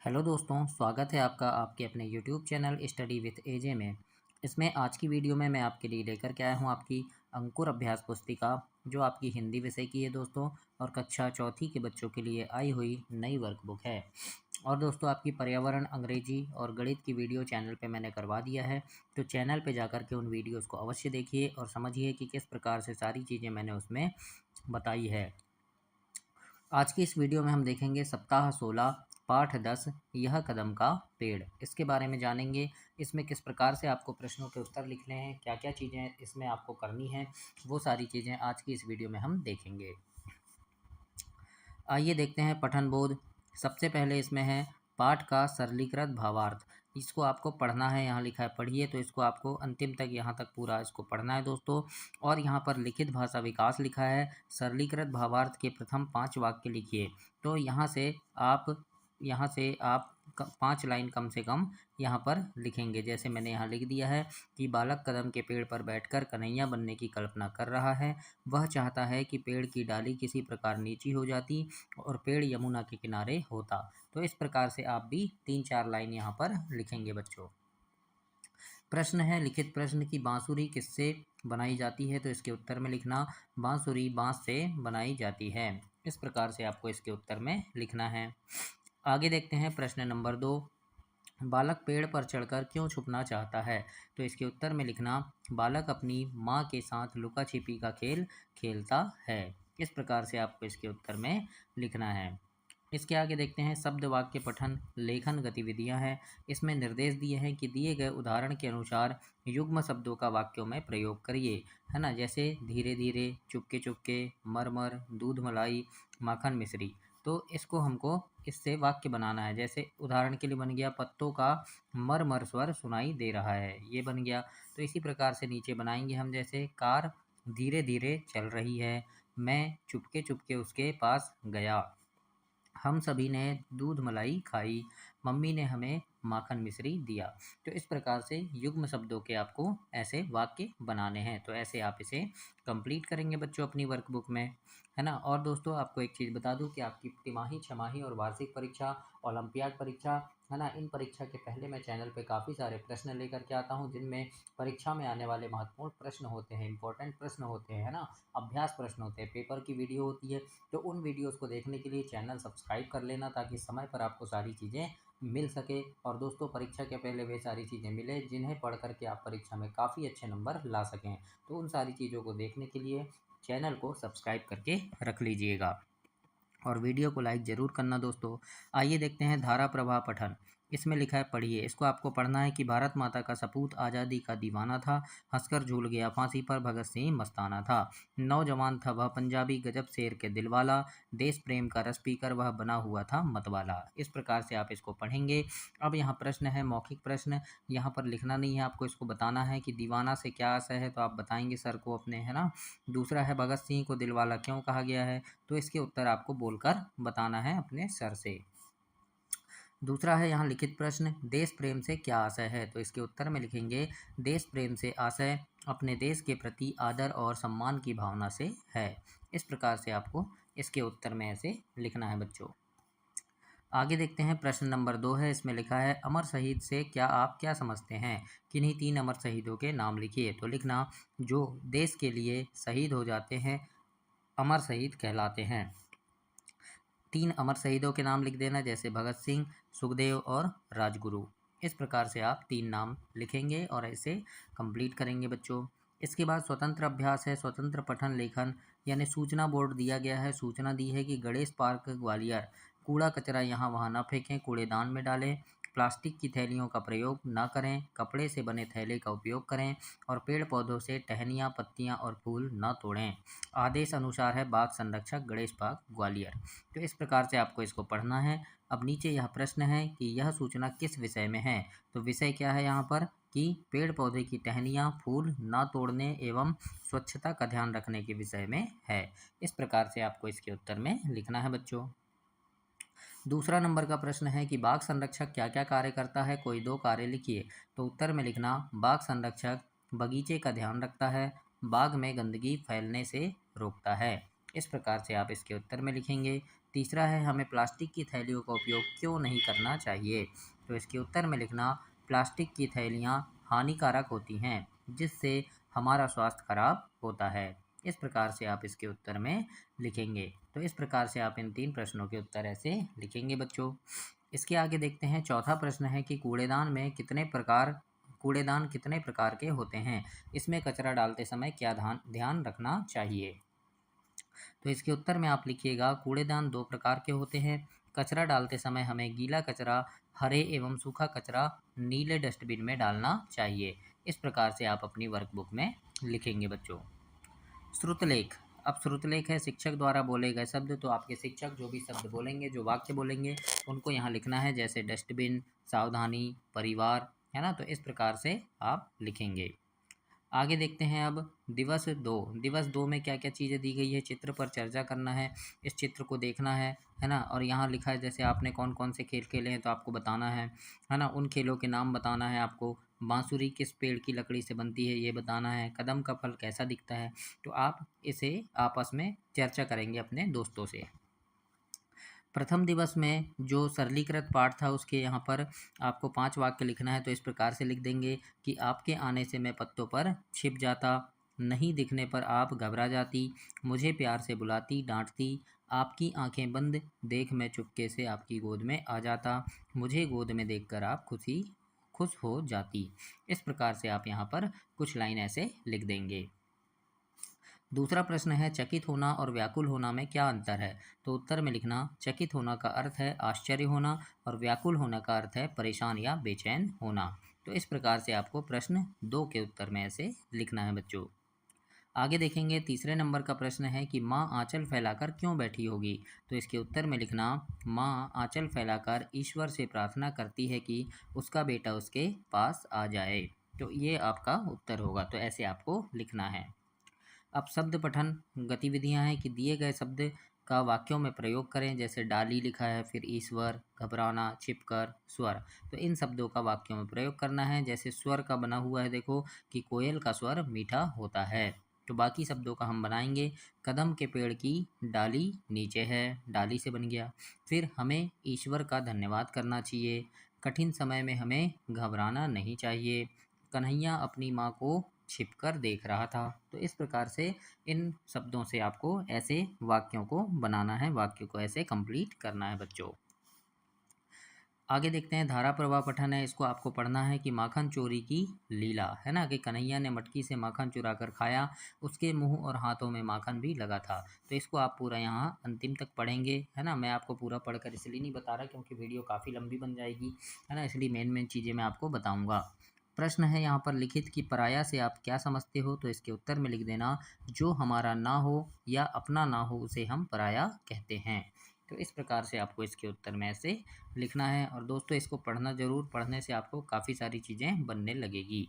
Hello दोस्तों, स्वागत है आपका आपके अपने यूट्यूब चैनल स्टडी विथ एजे में। इसमें आज की वीडियो में मैं आपके लिए लेकर के आया हूँ आपकी अंकुर अभ्यास पुस्तिका, जो आपकी हिंदी विषय की है दोस्तों, और कक्षा चौथी के बच्चों के लिए आई हुई नई वर्कबुक है। और दोस्तों, आपकी पर्यावरण, अंग्रेजी और गणित की वीडियो चैनल पे मैंने करवा दिया है, तो चैनल पे जाकर के उन वीडियोज़ को अवश्य देखिए और समझिए कि किस प्रकार से सारी चीज़ें मैंने उसमें बताई है। आज की इस वीडियो में हम देखेंगे सप्ताह 16 पाठ 10 यह कदम का पेड़। इसके बारे में जानेंगे, इसमें किस प्रकार से आपको प्रश्नों के उत्तर लिखने हैं, क्या क्या चीज़ें इसमें आपको करनी है, वो सारी चीज़ें आज की इस वीडियो में हम देखेंगे। आइए देखते हैं पठन बोध। सबसे पहले इसमें है पाठ का सरलीकृत भावार्थ। इसको आपको पढ़ना है, यहाँ लिखा है पढ़िए, तो इसको आपको अंतिम तक यहाँ तक पूरा इसको पढ़ना है दोस्तों। और यहाँ पर लिखित भाषा विकास लिखा है, सरलीकृत भावार्थ के प्रथम 5 वाक्य लिखिए। तो यहाँ से आप 5 लाइन कम से कम यहाँ पर लिखेंगे। जैसे मैंने यहाँ लिख दिया है कि बालक कदम के पेड़ पर बैठकर कन्हैया बनने की कल्पना कर रहा है। वह चाहता है कि पेड़ की डाली किसी प्रकार नीची हो जाती और पेड़ यमुना के किनारे होता। तो इस प्रकार से आप भी 3-4 लाइन यहाँ पर लिखेंगे बच्चों। प्रश्न है, लिखित प्रश्न की बांसुरी किससे बनाई जाती है? तो इसके उत्तर में लिखना बांसुरी बांस से बनाई जाती है। इस प्रकार से आपको इसके उत्तर में लिखना है। आगे देखते हैं प्रश्न नंबर 2। बालक पेड़ पर चढ़कर क्यों छुपना चाहता है? तो इसके उत्तर में लिखना बालक अपनी माँ के साथ लुका छिपी का खेल खेलता है। इस प्रकार से आपको इसके उत्तर में लिखना है। इसके आगे देखते हैं शब्द वाक्य पठन लेखन गतिविधियां हैं। इसमें निर्देश दिए हैं कि दिए गए उदाहरण के अनुसार युग्म शब्दों का वाक्यों में प्रयोग करिए, है ना। जैसे धीरे धीरे, चुपके चुपके, मरमर, दूध मलाई, माखन मिश्री। तो इसको हमको इससे वाक्य बनाना है। जैसे उदाहरण के लिए बन गया पत्तों का मर स्वर सुनाई दे रहा है, ये बन गया। तो इसी प्रकार से नीचे बनाएंगे हम, जैसे कार धीरे धीरे चल रही है, मैं चुपके चुपके उसके पास गया, हम सभी ने दूध मलाई खाई, मम्मी ने हमें माखन मिश्री दिया। तो इस प्रकार से युग्म शब्दों के आपको ऐसे वाक्य बनाने हैं। तो ऐसे आप इसे कंप्लीट करेंगे बच्चों अपनी वर्कबुक में, है ना। और दोस्तों, आपको एक चीज़ बता दूं कि आपकी तिमाही, छमाही और वार्षिक परीक्षा, ओलंपियाड परीक्षा, है ना, इन परीक्षा के पहले मैं चैनल पे काफ़ी सारे प्रश्न लेकर के आता हूँ, जिनमें परीक्षा में आने वाले महत्वपूर्ण प्रश्न होते हैं, इंपॉर्टेंट प्रश्न होते हैं, है ना, अभ्यास प्रश्न होते हैं, पेपर की वीडियो होती है। तो उन वीडियोस को देखने के लिए चैनल सब्सक्राइब कर लेना, ताकि समय पर आपको सारी चीज़ें मिल सके। और दोस्तों, परीक्षा के पहले वे सारी चीज़ें मिले जिन्हें पढ़ करके आप परीक्षा में काफ़ी अच्छे नंबर ला सकें। तो उन सारी चीज़ों को देखने के लिए चैनल को सब्सक्राइब करके रख लीजिएगा और वीडियो को लाइक ज़रूर करना दोस्तों। आइए देखते हैं धारा प्रवाह पठन। इसमें लिखा है पढ़िए। इसको आपको पढ़ना है कि भारत माता का सपूत आज़ादी का दीवाना था, हंसकर झूल गया फांसी पर भगत सिंह मस्ताना था, नौजवान था वह पंजाबी गजब शेर के दिलवाला, देश प्रेम का रस पीकर वह बना हुआ था मतवाला। इस प्रकार से आप इसको पढ़ेंगे। अब यहाँ प्रश्न है, मौखिक प्रश्न। यहाँ पर लिखना नहीं है, आपको इसको बताना है कि दीवाना से क्या आशय है, तो आप बताएंगे सर को अपने, है ना। दूसरा है भगत सिंह को दिलवाला क्यों कहा गया है, तो इसके उत्तर आपको बोलकर बताना है अपने सर से। दूसरा है यहाँ लिखित प्रश्न, देश प्रेम से क्या आशय है, तो इसके उत्तर में लिखेंगे देश प्रेम से आशय अपने देश के प्रति आदर और सम्मान की भावना से है। इस प्रकार से आपको इसके उत्तर में ऐसे लिखना है बच्चों। आगे देखते हैं प्रश्न नंबर 2 है। इसमें लिखा है अमर शहीद से आप क्या समझते हैं? किन्हीं 3 अमर शहीदों के नाम लिखिए। तो लिखना जो देश के लिए शहीद हो जाते हैं अमर शहीद कहलाते हैं। 3 अमर शहीदों के नाम लिख देना, जैसे भगत सिंह, सुखदेव और राजगुरु। इस प्रकार से आप 3 नाम लिखेंगे और ऐसे कंप्लीट करेंगे बच्चों। इसके बाद स्वतंत्र अभ्यास है, स्वतंत्र पठन लेखन, यानी सूचना बोर्ड दिया गया है। सूचना दी है कि गणेश पार्क ग्वालियर कूड़ा कचरा यहाँ वहाँ न फेंकें, कूड़ेदान में डालें, प्लास्टिक की थैलियों का प्रयोग न करें, कपड़े से बने थैले का उपयोग करें और पेड़ पौधों से टहनियाँ, पत्तियाँ और फूल न तोड़ें। आदेश अनुसार है बाग संरक्षक गणेश पार्क ग्वालियर। तो इस प्रकार से आपको इसको पढ़ना है। अब नीचे यह प्रश्न है कि यह सूचना किस विषय में है, तो विषय क्या है यहाँ पर कि पेड़ पौधे की टहनियाँ, फूल न तोड़ने एवं स्वच्छता का ध्यान रखने के विषय में है। इस प्रकार से आपको इसके उत्तर में लिखना है बच्चों। दूसरा नंबर का प्रश्न है कि बाग संरक्षक क्या क्या कार्य करता है, कोई 2 कार्य लिखिए। तो उत्तर में लिखना बाग संरक्षक बगीचे का ध्यान रखता है, बाग में गंदगी फैलने से रोकता है। इस प्रकार से आप इसके उत्तर में लिखेंगे। तीसरा है हमें प्लास्टिक की थैलियों का उपयोग क्यों नहीं करना चाहिए। तो इसके उत्तर में लिखना प्लास्टिक की थैलियाँ हानिकारक होती हैं जिससे हमारा स्वास्थ्य खराब होता है। इस प्रकार से आप इसके उत्तर में लिखेंगे। तो इस प्रकार से आप इन 3 प्रश्नों के उत्तर ऐसे लिखेंगे बच्चों। इसके आगे देखते हैं चौथा प्रश्न है कि कूड़ेदान कितने प्रकार के होते हैं, इसमें कचरा डालते समय क्या ध्यान रखना चाहिए। तो इसके उत्तर में आप लिखिएगा कूड़ेदान 2 प्रकार के होते हैं। कचरा डालते समय हमें गीला कचरा हरे एवं सूखा कचरा नीले डस्टबिन में डालना चाहिए। इस प्रकार से आप अपनी वर्कबुक में लिखेंगे बच्चों। श्रुतलेख। अब श्रुतलेख है शिक्षक द्वारा बोले गए शब्द। तो आपके शिक्षक जो भी शब्द बोलेंगे, जो वाक्य बोलेंगे, उनको यहाँ लिखना है, जैसे डस्टबिन, सावधानी, परिवार, है ना। तो इस प्रकार से आप लिखेंगे। आगे देखते हैं अब दिवस 2। दिवस 2 में क्या क्या चीज़ें दी गई है, चित्र पर चर्चा करना है, इस चित्र को देखना है ना। और यहाँ लिखा है जैसे आपने कौन कौन से खेल खेले हैं तो आपको बताना है ना। उन खेलों के नाम बताना है आपको। बांसुरी किस पेड़ की लकड़ी से बनती है ये बताना है। कदम का फल कैसा दिखता है। तो आप इसे आपस में चर्चा करेंगे अपने दोस्तों से। प्रथम दिवस में जो सरलीकृत पाठ था उसके यहाँ पर आपको 5 वाक्य लिखना है। तो इस प्रकार से लिख देंगे कि आपके आने से मैं पत्तों पर छिप जाता, नहीं दिखने पर आप घबरा जाती, मुझे प्यार से बुलाती डांटती, आपकी आंखें बंद देख मैं चुपके से आपकी गोद में आ जाता, मुझे गोद में देखकर आप खुश हो जाती। इस प्रकार से आप यहाँ पर कुछ लाइन ऐसे लिख देंगे। दूसरा प्रश्न है चकित होना और व्याकुल होना में क्या अंतर है। तो उत्तर में लिखना चकित होना का अर्थ है आश्चर्य होना और व्याकुल होने का अर्थ है परेशान या बेचैन होना। तो इस प्रकार से आपको प्रश्न 2 के उत्तर में ऐसे लिखना है बच्चों। आगे देखेंगे तीसरे नंबर का प्रश्न है कि माँ आंचल फैलाकर क्यों बैठी होगी। तो इसके उत्तर में लिखना माँ आंचल फैलाकर ईश्वर से प्रार्थना करती है कि उसका बेटा उसके पास आ जाए। तो ये आपका उत्तर होगा। तो ऐसे आपको लिखना है। अब शब्द पठन गतिविधियां हैं कि दिए गए शब्द का वाक्यों में प्रयोग करें। जैसे डाली लिखा है, फिर ईश्वर, घबराना, छिपकर, स्वर। तो इन शब्दों का वाक्यों में प्रयोग करना है। जैसे स्वर का बना हुआ है देखो कि कोयल का स्वर मीठा होता है। तो बाकी शब्दों का हम बनाएंगे। कदम के पेड़ की डाली नीचे है, डाली से बन गया। फिर हमें ईश्वर का धन्यवाद करना चाहिए। कठिन समय में हमें घबराना नहीं चाहिए। कन्हैया अपनी माँ को छिपकर देख रहा था। तो इस प्रकार से इन शब्दों से आपको ऐसे वाक्यों को बनाना है, वाक्य को ऐसे कंप्लीट करना है बच्चों। आगे देखते हैं धारा प्रवाह पठन है। इसको आपको पढ़ना है कि माखन चोरी की लीला, है ना, कि कन्हैया ने मटकी से माखन चुरा कर खाया, उसके मुंह और हाथों में माखन भी लगा था। तो इसको आप पूरा यहाँ अंतिम तक पढ़ेंगे, है ना। मैं आपको पूरा पढ़कर इसलिए नहीं बता रहा क्योंकि वीडियो काफ़ी लंबी बन जाएगी, है ना, इसलिए मेन चीज़ें मैं आपको बताऊँगा। प्रश्न है यहाँ पर लिखित कि पराया से आप क्या समझते हो। तो इसके उत्तर में लिख देना जो हमारा ना हो या अपना ना हो उसे हम पराया कहते हैं। तो इस प्रकार से आपको इसके उत्तर में ऐसे लिखना है। और दोस्तों इसको पढ़ना ज़रूर, पढ़ने से आपको काफ़ी सारी चीज़ें बनने लगेगी।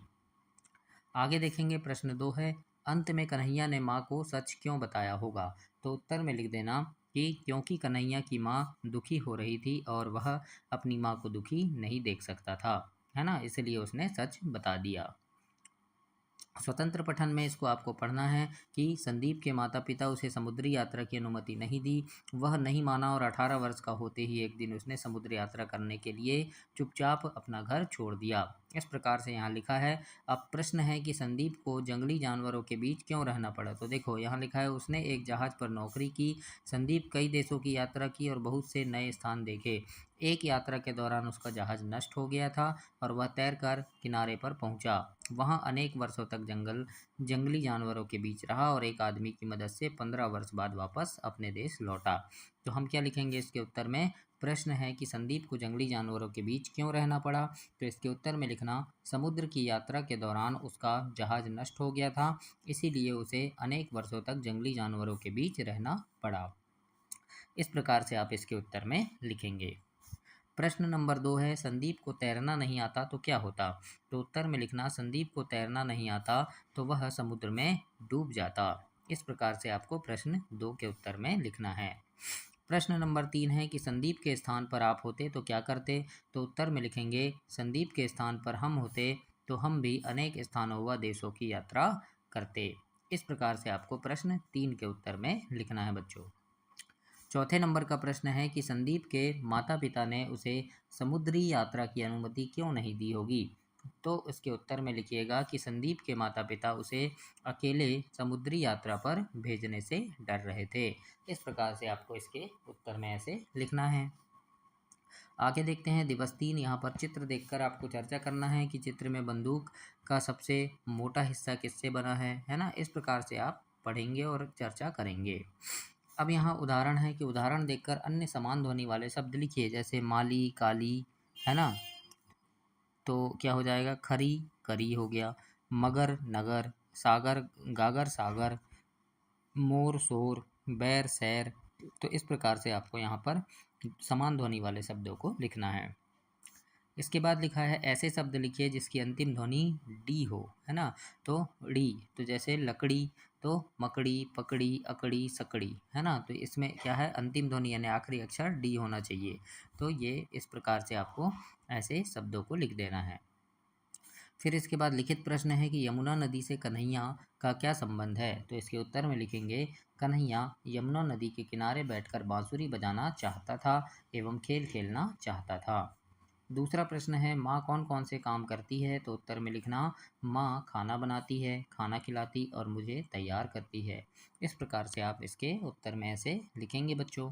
आगे देखेंगे प्रश्न 2 है अंत में कन्हैया ने माँ को सच क्यों बताया होगा। तो उत्तर में लिख देना कि क्योंकि कन्हैया की माँ दुखी हो रही थी और वह अपनी माँ को दुखी नहीं देख सकता था, है ना, इसलिए उसने सच बता दिया। स्वतंत्र पठन में इसको आपको पढ़ना है कि संदीप के माता पिता उसे समुद्री यात्रा की अनुमति नहीं दी, वह नहीं माना और 18 वर्ष का होते ही एक दिन उसने समुद्र यात्रा करने के लिए चुपचाप अपना घर छोड़ दिया। इस प्रकार से यहाँ लिखा है। अब प्रश्न है कि संदीप को जंगली जानवरों के बीच क्यों रहना पड़ा। तो देखो यहाँ लिखा है उसने एक जहाज़ पर नौकरी की। संदीप कई देशों की यात्रा की और बहुत से नए स्थान देखे। एक यात्रा के दौरान उसका जहाज़ नष्ट हो गया था और वह तैरकर किनारे पर पहुंचा। वहां अनेक वर्षों तक जंगली जानवरों के बीच रहा और एक आदमी की मदद से 15 वर्ष बाद वापस अपने देश लौटा। तो हम क्या लिखेंगे इसके उत्तर में। प्रश्न है कि संदीप को जंगली जानवरों के बीच क्यों रहना पड़ा। तो इसके उत्तर में लिखना समुद्र की यात्रा के दौरान उसका जहाज नष्ट हो गया था, इसीलिए उसे अनेक वर्षों तक जंगली जानवरों के बीच रहना पड़ा। इस प्रकार से आप इसके उत्तर में लिखेंगे। प्रश्न नंबर 2 है संदीप को तैरना नहीं आता तो क्या होता। तो उत्तर में लिखना संदीप को तैरना नहीं आता तो वह समुद्र में डूब जाता। इस प्रकार से आपको प्रश्न 2 के उत्तर में लिखना है। प्रश्न नंबर 3 है कि संदीप के स्थान पर आप होते तो क्या करते। तो उत्तर में लिखेंगे संदीप के स्थान पर हम होते तो हम भी अनेक स्थानों व देशों की यात्रा करते। इस प्रकार से आपको प्रश्न 3 के उत्तर में लिखना है बच्चों। चौथे नंबर का प्रश्न है कि संदीप के माता पिता ने उसे समुद्री यात्रा की अनुमति क्यों नहीं दी होगी। तो इसके उत्तर में लिखिएगा कि संदीप के माता पिता उसे अकेले समुद्री यात्रा पर भेजने से डर रहे थे। इस प्रकार से आपको इसके उत्तर में ऐसे लिखना है। आगे देखते हैं दिवस 3। यहाँ पर चित्र देखकर आपको चर्चा करना है कि चित्र में बंदूक का सबसे मोटा हिस्सा किससे बना है ना। इस प्रकार से आप पढ़ेंगे और चर्चा करेंगे। अब यहाँ उदाहरण है कि उदाहरण देखकर अन्य समान ध्वनि वाले शब्द लिखिए, जैसे माली, काली, है ना। तो क्या हो जाएगा, खरी, करी हो गया, मगर, नगर, सागर, गागर, सागर, मोर, शोर, बैर, सैर। तो इस प्रकार से आपको यहाँ पर समान ध्वनि वाले शब्दों को लिखना है। इसके बाद लिखा है ऐसे शब्द लिखिए जिसकी अंतिम ध्वनि डी हो, है ना। तो डी, तो जैसे लकड़ी, तो मकड़ी, पकड़ी, अकड़ी, सकड़ी, है ना। तो इसमें क्या है, अंतिम ध्वनि यानी आखिरी अक्षर डी होना चाहिए। तो ये इस प्रकार से आपको ऐसे शब्दों को लिख देना है। फिर इसके बाद लिखित प्रश्न है कि यमुना नदी से कन्हैया का क्या संबंध है। तो इसके उत्तर में लिखेंगे, कन्हैया यमुना नदी के किनारे बैठकर बांसुरी बजाना चाहता था एवं खेल खेलना चाहता था। दूसरा प्रश्न है माँ कौन कौन से काम करती है। तो उत्तर में लिखना, माँ खाना बनाती है, खाना खिलाती और मुझे तैयार करती है। इस प्रकार से आप इसके उत्तर में ऐसे लिखेंगे बच्चों।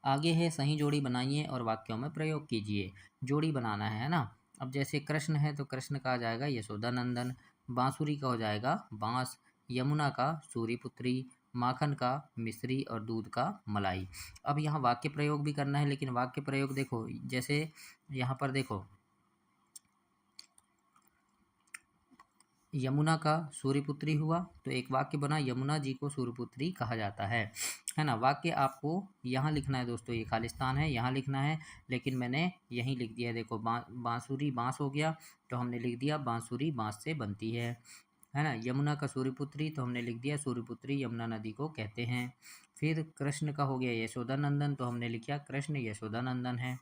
आगे है सही जोड़ी बनाइए और वाक्यों में प्रयोग कीजिए। जोड़ी बनाना है ना। अब जैसे कृष्ण है तो कृष्ण का आ जाएगा यशोदा नंदन, बांसुरी का हो जाएगा बांस, यमुना का सूर्यपुत्री, माखन का मिश्री और दूध का मलाई। अब यहाँ वाक्य प्रयोग भी करना है, लेकिन वाक्य प्रयोग देखो, जैसे यहाँ पर देखो, यमुना का सूर्यपुत्री हुआ तो एक वाक्य बना, यमुना जी को सूर्यपुत्री कहा जाता है ना। वाक्य आपको यहाँ लिखना है दोस्तों, ये खालिस्तान है, यहाँ लिखना है, लेकिन मैंने यहीं लिख दिया। देखो बांसुरी बांस हो गया तो हमने लिख दिया बांसुरी बांस से बनती है ना। यमुना का सूर्यपुत्री तो हमने लिख दिया सूर्यपुत्री यमुना नदी को कहते हैं। फिर कृष्ण का हो गया यशोदा नंदन तो हमने लिखा कृष्ण यशोदा नंदन है।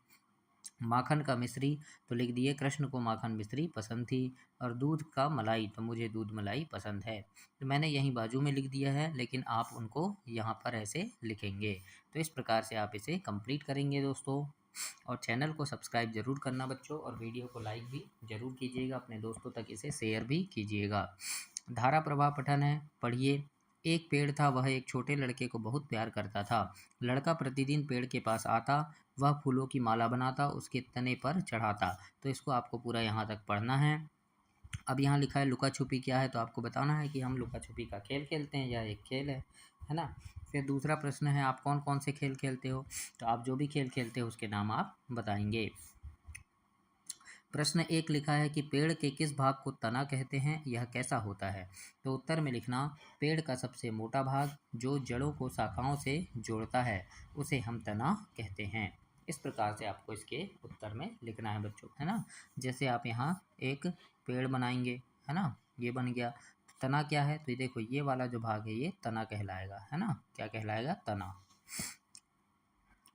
माखन का मिश्री तो लिख दिए कृष्ण को माखन मिश्री पसंद थी। और दूध का मलाई तो मुझे दूध मलाई पसंद है। तो मैंने यहीं बाजू में लिख दिया है, लेकिन आप उनको यहाँ पर ऐसे लिखेंगे। तो इस प्रकार से आप इसे कंप्लीट करेंगे दोस्तों। और चैनल को सब्सक्राइब जरूर करना बच्चों, और वीडियो को लाइक भी जरूर कीजिएगा, अपने दोस्तों तक इसे शेयर भी कीजिएगा। धारा प्रवाह पठन है, पढ़िए। एक पेड़ था, वह एक छोटे लड़के को बहुत प्यार करता था। लड़का प्रतिदिन पेड़ के पास आता, वह फूलों की माला बनाता, उसके तने पर चढ़ाता। तो इसको आपको पूरा यहाँ तक पढ़ना है। अब यहाँ लिखा है लुका छुपी क्या है, तो आपको बताना है कि हम लुका छुपी का खेल खेलते हैं, यह एक खेल है ना। फिर दूसरा प्रश्न है आप कौन कौन से खेल खेलते हो। तो आप जो भी खेल खेलते हो उसके नाम आप बताएंगे। प्रश्न 1 लिखा है कि पेड़ के किस भाग को तना कहते हैं, यह कैसा होता है। तो उत्तर में लिखना, पेड़ का सबसे मोटा भाग जो जड़ों को शाखाओं से जोड़ता है उसे हम तना कहते हैं। इस प्रकार से आपको इसके उत्तर में लिखना है बच्चों, है ना। जैसे आप यहाँ एक पेड़ बनाएंगे, है ना, ये बन गया। तना क्या है, तो ये देखो ये वाला जो भाग है ये तना कहलाएगा, है ना। क्या कहलाएगा, तना।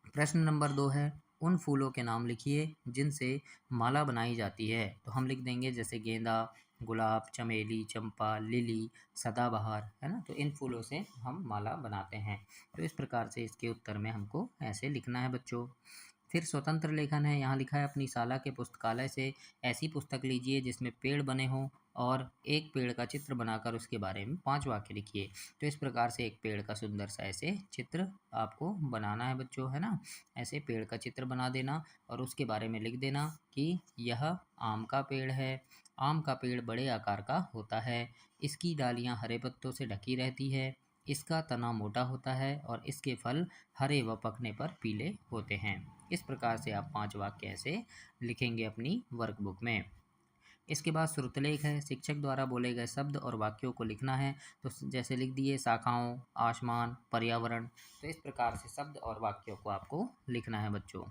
प्रश्न नंबर 2 है उन फूलों के नाम लिखिए जिनसे माला बनाई जाती है। तो हम लिख देंगे जैसे गेंदा, गुलाब, चमेली, चंपा, लिली, सदाबहार, है ना। तो इन फूलों से हम माला बनाते हैं। तो इस प्रकार से इसके उत्तर में हमको ऐसे लिखना है बच्चों। फिर स्वतंत्र लेखन है, यहाँ लिखा है अपनी शाला के पुस्तकालय से ऐसी पुस्तक लीजिए जिसमें पेड़ बने हों और एक पेड़ का चित्र बनाकर उसके बारे में 5 वाक्य लिखिए। तो इस प्रकार से एक पेड़ का सुंदर सा ऐसे चित्र आपको बनाना है बच्चों, है ना। ऐसे पेड़ का चित्र बना देना और उसके बारे में लिख देना कि यह आम का पेड़ है। आम का पेड़ बड़े आकार का होता है, इसकी डालियाँ हरे पत्तों से ढकी रहती है, इसका तना मोटा होता है और इसके फल हरे व पकने पर पीले होते हैं। इस प्रकार से आप 5 वाक्य ऐसे लिखेंगे अपनी वर्कबुक में। इसके बाद श्रुतलेख है, शिक्षक द्वारा बोले गए शब्द और वाक्यों को लिखना है। तो जैसे लिख दिए शाखाओं, आसमान, पर्यावरण। तो इस प्रकार से शब्द और वाक्यों को आपको लिखना है बच्चों।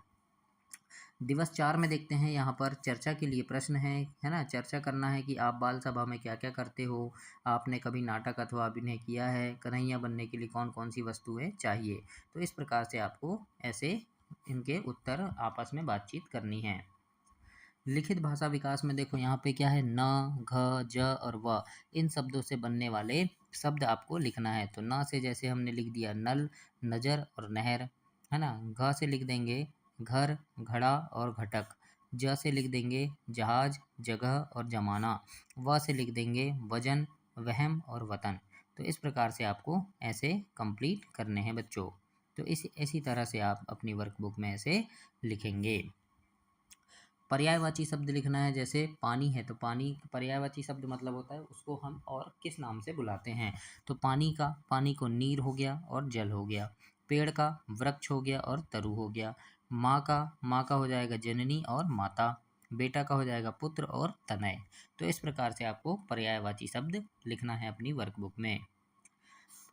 दिवस 4 में देखते हैं, यहाँ पर चर्चा के लिए प्रश्न है ना। चर्चा करना है कि आप बाल सभा में क्या क्या करते हो, आपने कभी नाटक अथवा अभिनय किया है, कन्हैया बनने के लिए कौन कौन सी वस्तुएं चाहिए। तो इस प्रकार से आपको ऐसे इनके उत्तर आपस में बातचीत करनी है। लिखित भाषा विकास में देखो यहाँ पे क्या है, न, घ, ज और व इन शब्दों से बनने वाले शब्द आपको लिखना है। तो न से जैसे हमने लिख दिया नल, नज़र और नहर, है ना। घ से लिख देंगे घर, घड़ा और घटक। ज से लिख देंगे जहाज, जगह और जमाना। व से लिख देंगे वजन, वहम और वतन। तो इस प्रकार से आपको ऐसे कंप्लीट करने हैं बच्चों। तो इसी तरह से आप अपनी वर्कबुक में ऐसे लिखेंगे। पर्यायवाची शब्द लिखना है, जैसे पानी है तो पानी पर्यायवाची शब्द मतलब होता है उसको हम और किस नाम से बुलाते हैं। तो पानी को नीर हो गया और जल हो गया। पेड़ का वृक्ष हो गया और तरु हो गया। माँ का हो जाएगा जननी और माता। बेटा का हो जाएगा पुत्र और तनय। तो इस प्रकार से आपको पर्यायवाची शब्द लिखना है अपनी वर्कबुक में।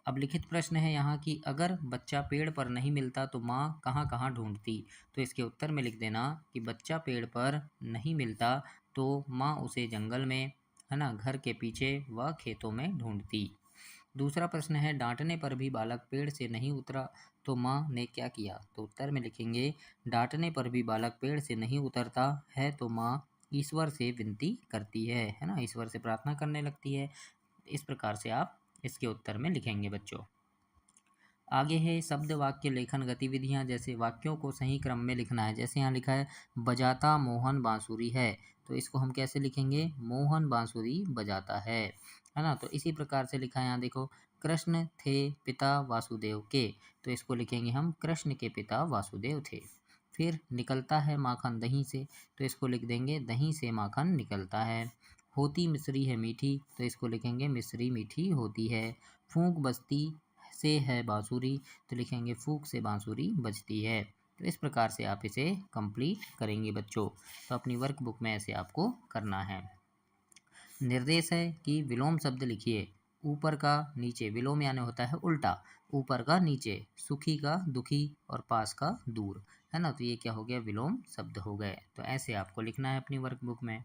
अब लिखित प्रश्न है यहाँ कि अगर बच्चा पेड़ पर नहीं मिलता तो माँ कहाँ कहाँ ढूंढती। तो इसके उत्तर में लिख देना कि बच्चा पेड़ पर नहीं मिलता तो माँ उसे जंगल में, है ना, घर के पीछे व खेतों में ढूंढती। दूसरा प्रश्न है डांटने पर भी बालक पेड़ से नहीं उतरा तो माँ ने क्या किया। तो उत्तर में लिखेंगे डांटने पर भी बालक पेड़ से नहीं उतरता है तो माँ ईश्वर से विनती करती है ना, ईश्वर से प्रार्थना करने लगती है। इस प्रकार से आप इसके उत्तर में लिखेंगे बच्चों। आगे है शब्द वाक्य लेखन गतिविधियां, जैसे वाक्यों को सही क्रम में लिखना है। जैसे यहाँ लिखा है बजाता मोहन बांसुरी है, तो इसको हम कैसे लिखेंगे, मोहन बांसुरी बजाता है ना। तो इसी प्रकार से लिखा है यहाँ देखो, कृष्ण थे पिता वासुदेव के, तो इसको लिखेंगे हम कृष्ण के पिता वासुदेव थे। फिर निकलता है माखन दही से, तो इसको लिख देंगे दही से माखन निकलता है। होती मिश्री है मीठी, तो इसको लिखेंगे मिश्री मीठी होती है। फूंक बजती से है बांसुरी, तो लिखेंगे फूंक से बांसुरी बजती है। तो इस प्रकार से आप इसे कंप्लीट करेंगे बच्चों। तो अपनी वर्कबुक में ऐसे आपको करना है। निर्देश है कि विलोम शब्द लिखिए। ऊपर का नीचे, विलोम यानी होता है उल्टा, ऊपर का नीचे, सुखी का दुखी और पास का दूर, है ना। तो ये क्या हो गया, विलोम शब्द हो गए। तो ऐसे आपको लिखना है अपनी वर्कबुक में।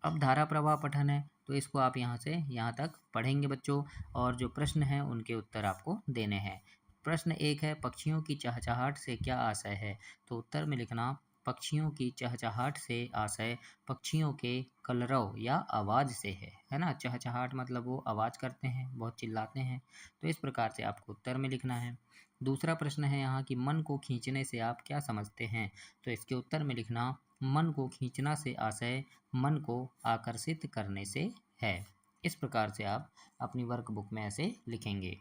अब धारा प्रवाह पठन है, तो इसको आप यहाँ से यहाँ तक पढ़ेंगे बच्चों, और जो प्रश्न हैं उनके उत्तर आपको देने हैं। प्रश्न 1 है पक्षियों की चहचहाहट से क्या आशय है। तो उत्तर में लिखना पक्षियों की चहचहाहट से आशय पक्षियों के कलरव या आवाज़ से है ना। चहचहाहट मतलब वो आवाज़ करते हैं, बहुत चिल्लाते हैं। तो इस प्रकार से आपको उत्तर में लिखना है। दूसरा प्रश्न है यहाँ कि मन को खींचने से आप क्या समझते हैं। तो इसके उत्तर में लिखना मन को खींचना से आशय मन को आकर्षित करने से है। इस प्रकार से आप अपनी वर्कबुक में ऐसे लिखेंगे।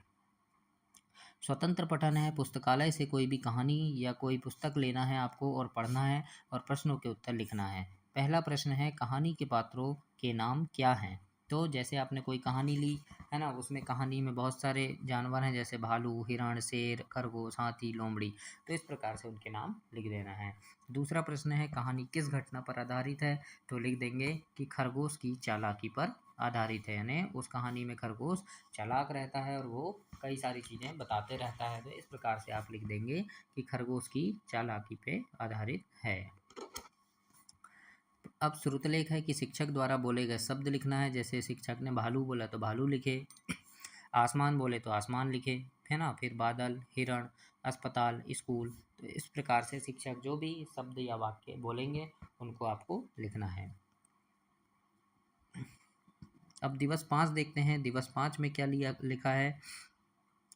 स्वतंत्र पठन है, पुस्तकालय से कोई भी कहानी या कोई पुस्तक लेना है आपको और पढ़ना है और प्रश्नों के उत्तर लिखना है। पहला प्रश्न है कहानी के पात्रों के नाम क्या हैं। तो जैसे आपने कोई कहानी ली है ना, उसमें कहानी में बहुत सारे जानवर हैं, जैसे भालू, हिरण, शेर, खरगोश, हाथी, लोमड़ी। तो इस प्रकार से उनके नाम लिख देना है। दूसरा प्रश्न है कहानी किस घटना पर आधारित है। तो लिख देंगे कि खरगोश की चालाकी पर आधारित है, यानी उस कहानी में खरगोश चालाक रहता है और वो कई सारी चीज़ें बताते रहता है। तो इस प्रकार से आप लिख देंगे कि खरगोश की चालाकी पे आधारित है। अब श्रुतलेख है कि शिक्षक द्वारा बोले गए शब्द लिखना है। जैसे शिक्षक ने भालू बोला तो भालू लिखे, आसमान बोले तो आसमान लिखे, है ना। फिर बादल, हिरण, अस्पताल, स्कूल। तो इस प्रकार से शिक्षक जो भी शब्द या वाक्य बोलेंगे उनको आपको लिखना है। अब दिवस 5 देखते हैं। दिवस 5 में क्या लिखा है।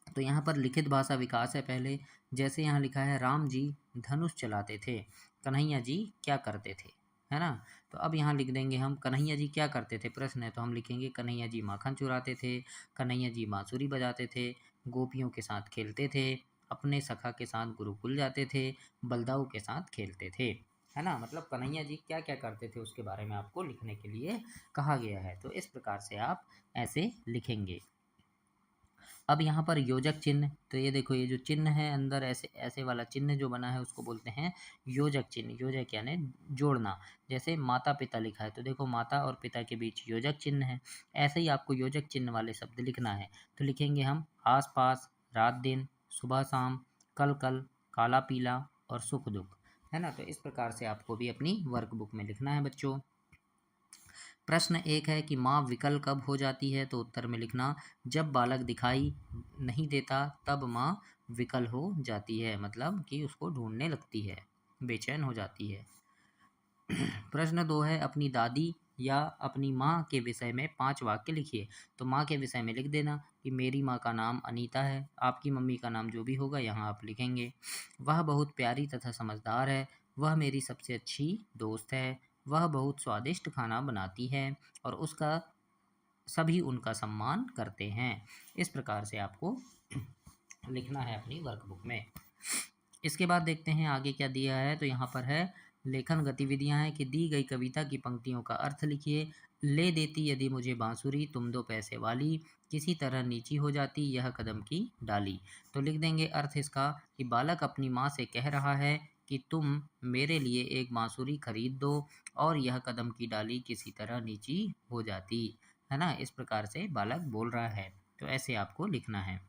तो यहाँ पर लिखित भाषा विकास है पहले। जैसे यहाँ लिखा है राम जी धनुष चलाते थे, कन्हैया जी क्या करते थे, है ना। तो अब यहाँ लिख देंगे हम कन्हैया जी क्या करते थे, प्रश्न है तो हम लिखेंगे कन्हैया जी माखन चुराते थे, कन्हैया जी बांसुरी बजाते थे, गोपियों के साथ खेलते थे, अपने सखा के साथ गुरुकुल जाते थे, बलदाऊ के साथ खेलते थे, है ना। मतलब कन्हैया जी क्या क्या करते थे उसके बारे में आपको लिखने के लिए कहा गया है। तो इस प्रकार से आप ऐसे लिखेंगे। अब यहाँ पर योजक चिन्ह, तो ये देखो ये जो चिन्ह है अंदर ऐसे ऐसे वाला चिन्ह जो बना है उसको बोलते हैं योजक चिन्ह। योजक यानी जोड़ना। जैसे माता पिता लिखा है तो देखो माता और पिता के बीच योजक चिन्ह है। ऐसे ही आपको योजक चिन्ह वाले शब्द लिखना है। तो लिखेंगे हम आस पास, रात दिन, सुबह शाम, कल कल, काला पीला और सुख दुख, है ना। तो इस प्रकार से आपको भी अपनी वर्कबुक में लिखना है बच्चों। प्रश्न 1 है कि माँ विकल कब हो जाती है। तो उत्तर में लिखना जब बालक दिखाई नहीं देता तब माँ विकल हो जाती है, मतलब कि उसको ढूंढने लगती है, बेचैन हो जाती है। प्रश्न 2 है अपनी दादी या अपनी माँ के विषय में 5 वाक्य लिखिए। तो माँ के विषय में लिख देना कि मेरी माँ का नाम अनीता है, आपकी मम्मी का नाम जो भी होगा यहाँ आप लिखेंगे। वह बहुत प्यारी तथा समझदार है, वह मेरी सबसे अच्छी दोस्त है, वह बहुत स्वादिष्ट खाना बनाती है और उसका सभी उनका सम्मान करते हैं। इस प्रकार से आपको लिखना है अपनी वर्कबुक में। इसके बाद देखते हैं आगे क्या दिया है। तो यहाँ पर है लेखन गतिविधियाँ हैं कि दी गई कविता की पंक्तियों का अर्थ लिखिए। ले देती यदि मुझे बांसुरी तुम 2 पैसे वाली, किसी तरह नीची हो जाती यह कदम की डाली। तो लिख देंगे अर्थ इसका कि बालक अपनी माँ से कह रहा है कि तुम मेरे लिए एक बांसुरी खरीद दो और यह कदम की डाली किसी तरह नीची हो जाती, है ना। इस प्रकार से बालक बोल रहा है, तो ऐसे आपको लिखना है।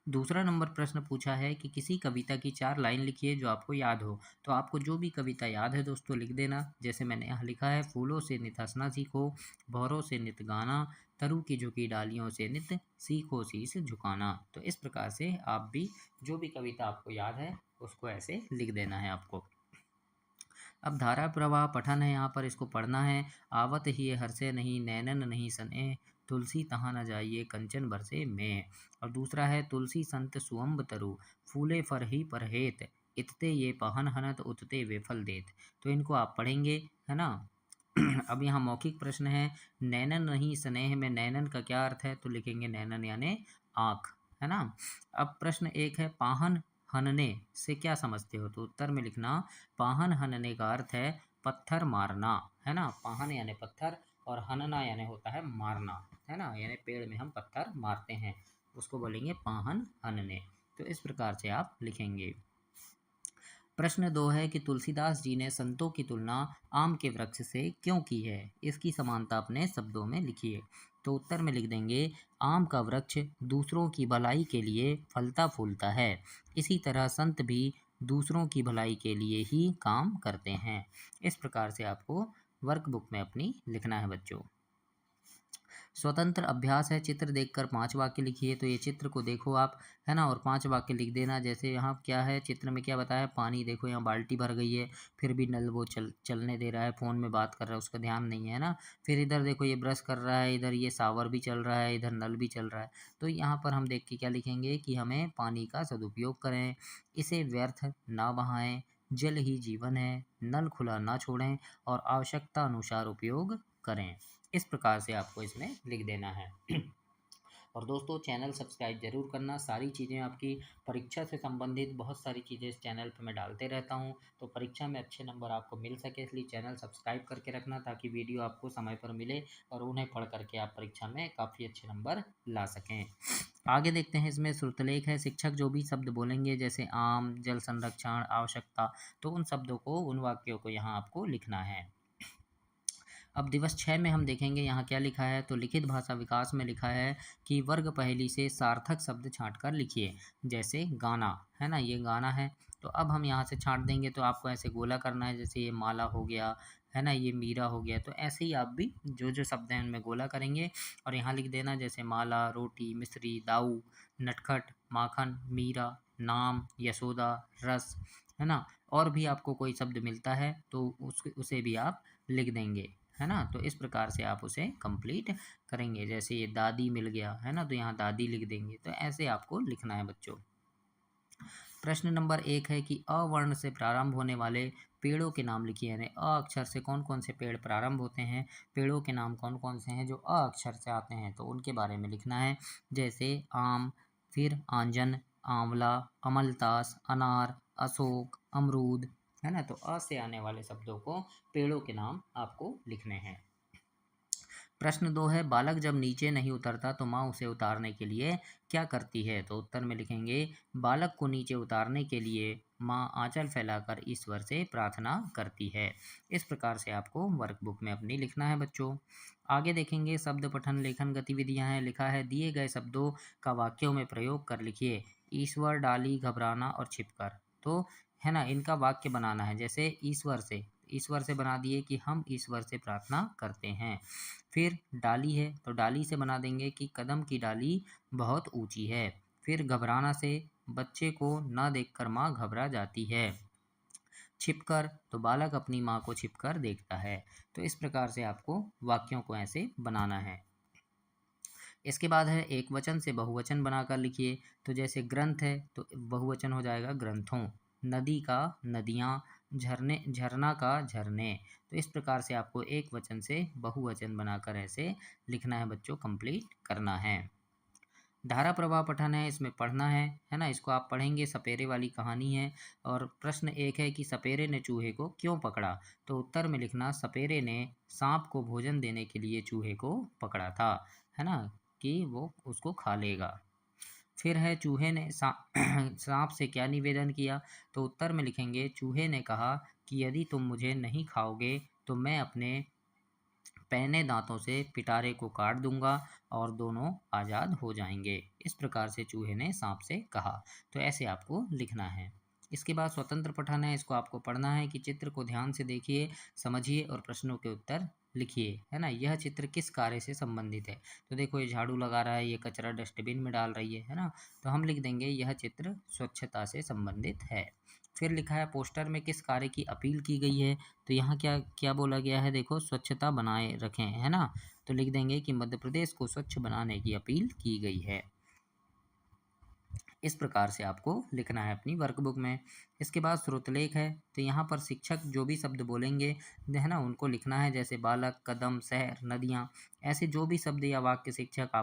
दूसरा नंबर प्रश्न पूछा है कि किसी कविता की 4 लाइन लिखिए जो आपको याद हो। तो आपको जो भी कविता याद है दोस्तों लिख देना। जैसे मैंने यहाँ लिखा है, फूलों से नित हंसना सीखो, भौरों से नित गाना, तरु की झुकी डालियों से नित सीखो शीस झुकाना। तो इस प्रकार से आप भी जो भी कविता आपको याद है उसको ऐसे लिख देना है आपको। अब धारा प्रवाह पठन है, यहाँ पर इसको पढ़ना है। आवत ही हर्षे नहीं नैनन नहीं सने, तुलसी तहाँ न जाइए कंचन बरसे में। और दूसरा है तुलसी संत सुअम्ब तरु, फूले फर ही परहेत, इतते ये पहन हनत उतते वे फल देत। तो इनको आप पढ़ेंगे, है ना। अब यहाँ मौखिक प्रश्न है, नैनन नहीं स्नेह में नैनन का क्या अर्थ है। तो लिखेंगे नैनन यानी आँख, है ना। अब प्रश्न 1 है, पाहन हनने से क्या समझते हो। तो उत्तर में लिखना, पाहन हनने का अर्थ है पत्थर मारना, है ना। पाहन यानी पत्थर और हनना यानी होता है मारना, है ना, यानी पेड़ में हम पत्थर मारते हैं, उसको बोलेंगे पाहन हनने। तो इस प्रकार से आप लिखेंगे। प्रश्न 2 है कि तुलसीदास जी ने संतों की तुलना आम के वृक्ष से क्यों की है, इसकी समानता अपने शब्दों में लिखिए। तो उत्तर में लिख देंगे, आम का वृक्ष दूसरों की भलाई के लिए फलता फूलता है, इसी तरह संत भी दूसरों की भलाई के लिए ही काम करते हैं। इस प्रकार से आपको वर्कबुक में अपनी लिखना है बच्चों। स्वतंत्र अभ्यास है, चित्र देखकर 5 वाक्य लिखिए। तो ये चित्र को देखो आप, है ना, और 5 वाक्य लिख देना। जैसे यहाँ क्या है, चित्र में क्या बताया, पानी देखो, यहाँ बाल्टी भर गई है, फिर भी नल वो चलने दे रहा है, फ़ोन में बात कर रहा है, उसका ध्यान नहीं है ना। फिर इधर देखो ये ब्रश कर रहा है, इधर ये शावर भी चल रहा है, इधर नल भी चल रहा है। तो यहाँ पर हम देख के क्या लिखेंगे कि हमें पानी का सदुपयोग करें, इसे व्यर्थ ना बहाएं, जल ही जीवन है, नल खुला ना छोड़ें और आवश्यकता अनुसार उपयोग करें। इस प्रकार से आपको इसमें लिख देना है। और दोस्तों चैनल सब्सक्राइब जरूर करना। सारी चीज़ें आपकी परीक्षा से संबंधित बहुत सारी चीज़ें इस चैनल पर मैं डालते रहता हूं, तो परीक्षा में अच्छे नंबर आपको मिल सके, इसलिए चैनल सब्सक्राइब करके रखना ताकि वीडियो आपको समय पर मिले और उन्हें पढ़ करके आप परीक्षा में काफ़ी अच्छे नंबर ला सकें। आगे देखते हैं, इसमें श्रुतलेख है। शिक्षक जो भी शब्द बोलेंगे जैसे आम, जल संरक्षण, आवश्यकता, तो उन शब्दों को, उन वाक्यों को यहाँ आपको लिखना है। अब दिवस 6 में हम देखेंगे यहाँ क्या लिखा है। तो लिखित भाषा विकास में लिखा है कि वर्ग पहेली से सार्थक शब्द छांट कर लिखिए। जैसे गाना, है ना, ये गाना है, तो अब हम यहाँ से छांट देंगे, तो आपको ऐसे गोला करना है। जैसे ये माला हो गया, है ना, ये मीरा हो गया, तो ऐसे ही आप भी जो जो शब्द हैं उनमें गोला करेंगे और यहाँ लिख देना। जैसे माला, रोटी, मिश्री, दाऊ, नटखट, माखन, मीरा, नाम, यशोदा, रस, है ना। और भी आपको कोई शब्द मिलता है तो उसे भी आप लिख देंगे, है ना। तो इस प्रकार से आप उसे कंप्लीट करेंगे। जैसे ये दादी मिल गया, है ना, तो यहाँ दादी लिख देंगे। तो ऐसे आपको लिखना है बच्चों। प्रश्न नंबर 1 है कि अ वर्ण से प्रारंभ होने वाले पेड़ों के नाम लिखिए। यानी अ अक्षर से कौन कौन से पेड़ प्रारंभ होते हैं, पेड़ों के नाम कौन कौन से हैं जो अ अक्षर से आते हैं, तो उनके बारे में लिखना है। जैसे आम, फिर आंजन, आंवला, अमलतास, अनार, अशोक, अमरूद, है ना। तो अ से आने वाले शब्दों को, पेड़ों के नाम आपको लिखने हैं। प्रश्न 2 है, बालक जब नीचे नहीं उतरता तो माँ उसे उतारने के लिए क्या करती है। तो उत्तर में लिखेंगे, बालक को नीचे उतारने के लिए माँ आंचल फैलाकर ईश्वर से प्रार्थना करती है। इस प्रकार से आपको वर्कबुक में अपनी लिखना है बच्चों। आगे देखेंगे, शब्द पठन लेखन गतिविधियाँ हैं। लिखा है, दिए गए शब्दों का वाक्यों में प्रयोग कर लिखिए। ईश्वर, डाली, घबराना और छिपकर। तो है ना, इनका वाक्य बनाना है। जैसे ईश्वर से बना दिए कि हम ईश्वर से प्रार्थना करते हैं। फिर डाली है, तो डाली से बना देंगे कि कदम की डाली बहुत ऊंची है। फिर घबराना से बच्चे को न देखकर माँ घबरा जाती है। छिपकर, तो बालक अपनी माँ को छिपकर देखता है। तो इस प्रकार से आपको वाक्यों को ऐसे बनाना है। इसके बाद है एक वचन से बहुवचन बनाकर लिखिए। तो जैसे ग्रंथ है तो बहुवचन हो जाएगा ग्रंथों, नदी का नदियाँ, झरने झरना का झरने। तो इस प्रकार से आपको एक वचन से बहुवचन बनाकर ऐसे लिखना है बच्चों, कंप्लीट करना है। धारा प्रवाह पठन है, इसमें पढ़ना है ना। इसको आप पढ़ेंगे, सपेरे वाली कहानी है। और प्रश्न एक है कि सपेरे ने चूहे को क्यों पकड़ा। तो उत्तर में लिखना, सपेरे ने सांप को भोजन देने के लिए चूहे को पकड़ा था, है ना, कि वो उसको खा लेगा। फिर है चूहे ने सांप से क्या निवेदन किया। तो उत्तर में लिखेंगे, चूहे ने कहा कि यदि तुम मुझे नहीं खाओगे तो मैं अपने पैने दांतों से पिटारे को काट दूंगा और दोनों आज़ाद हो जाएंगे। इस प्रकार से चूहे ने सांप से कहा। तो ऐसे आपको लिखना है। इसके बाद स्वतंत्र पठन है, इसको आपको पढ़ना है कि चित्र को ध्यान से देखिए, समझिए और प्रश्नों के उत्तर लिखिए, है ना। यह चित्र किस कार्य से संबंधित है। तो देखो ये झाड़ू लगा रहा है, ये कचरा डस्टबिन में डाल रही है ना। तो हम लिख देंगे यह चित्र स्वच्छता से संबंधित है। फिर लिखा है पोस्टर में किस कार्य की अपील की गई है। तो यहाँ क्या क्या बोला गया है, देखो स्वच्छता बनाए रखें, है ना। तो लिख देंगे कि मध्य प्रदेश को स्वच्छ बनाने की अपील की गई है। इस प्रकार से आपको लिखना है अपनी वर्कबुक में। इसके बाद स्रोतलेख है, तो यहाँ पर शिक्षक जो भी शब्द बोलेंगे, है ना, उनको लिखना है। जैसे बालक, कदम, शहर, नदियाँ, ऐसे जो भी शब्द या वाक्य शिक्षक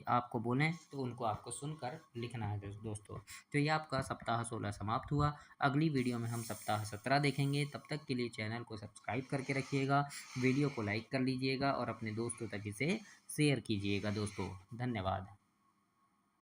आपको बोलें तो उनको आपको सुनकर लिखना है दोस्तों। तो ये आपका सप्ताह 16 समाप्त हुआ। अगली वीडियो में हम सप्ताह 17 देखेंगे। तब तक के लिए चैनल को सब्सक्राइब करके रखिएगा, वीडियो को लाइक कर लीजिएगा और अपने दोस्तों तक इसे शेयर कीजिएगा दोस्तों। धन्यवाद।